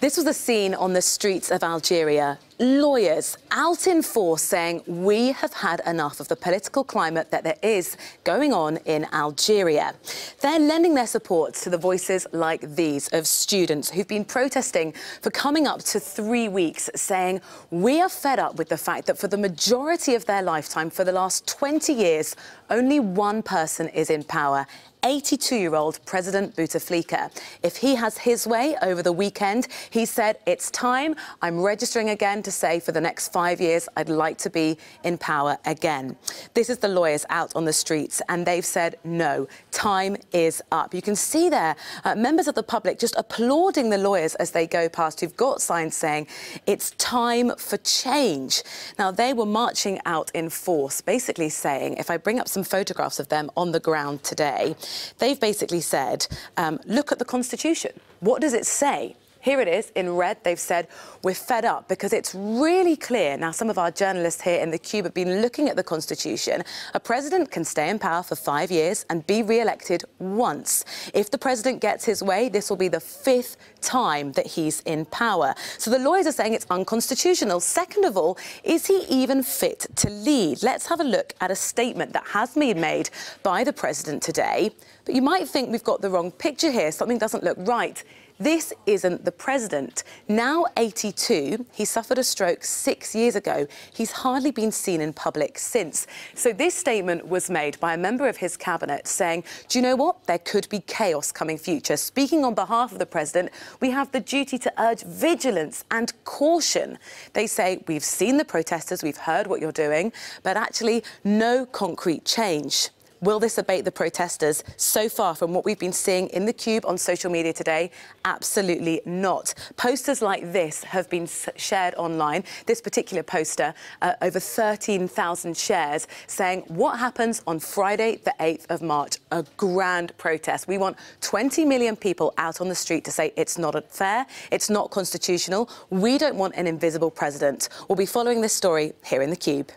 This was the scene on the streets of Algeria. Lawyers out in force saying we have had enough of the political climate that there is going on in Algeria. They're lending their support to the voices like these of students who've been protesting for coming up to 3 weeks, saying we are fed up with the fact that for the majority of their lifetime, for the last 20 years, only one person is in power. 82-year-old President Bouteflika. If he has his way over the weekend, he said, it's time, I'm registering again to say for the next 5 years, I'd like to be in power again. This is the lawyers out on the streets, and they've said, no, time is up. You can see there members of the public just applauding the lawyers as they go past, who've got signs saying, it's time for change. Now, they were marching out in force, basically saying, if I bring up some photographs of them on the ground today, they've basically said, look at the Constitution. What does it say? Here it is in red. They've said, we're fed up because it's really clear. Now, some of our journalists here in the Cube have been looking at the Constitution. A president can stay in power for 5 years and be re-elected once. If the president gets his way, this will be the 5th time that he's in power. So the lawyers are saying it's unconstitutional. Second of all, is he even fit to lead? Let's have a look at a statement that has been made by the president today. But you might think we've got the wrong picture here. Something doesn't look right. This isn't the president. Now 82, he suffered a stroke 6 years ago. He's hardly been seen in public since. So this statement was made by a member of his cabinet saying, do you know what? There could be chaos coming future. Speaking on behalf of the president, we have the duty to urge vigilance and caution. They say, we've seen the protesters, we've heard what you're doing, but actually no concrete change. Will this abate the protesters? So far, from what we've been seeing in the Cube on social media today, absolutely not. Posters like this have been shared online. This particular poster, over 13,000 shares, saying what happens on Friday, the 8th of March, a grand protest. We want 20 million people out on the street to say it's not fair, it's not constitutional. We don't want an invisible president. We'll be following this story here in the Cube.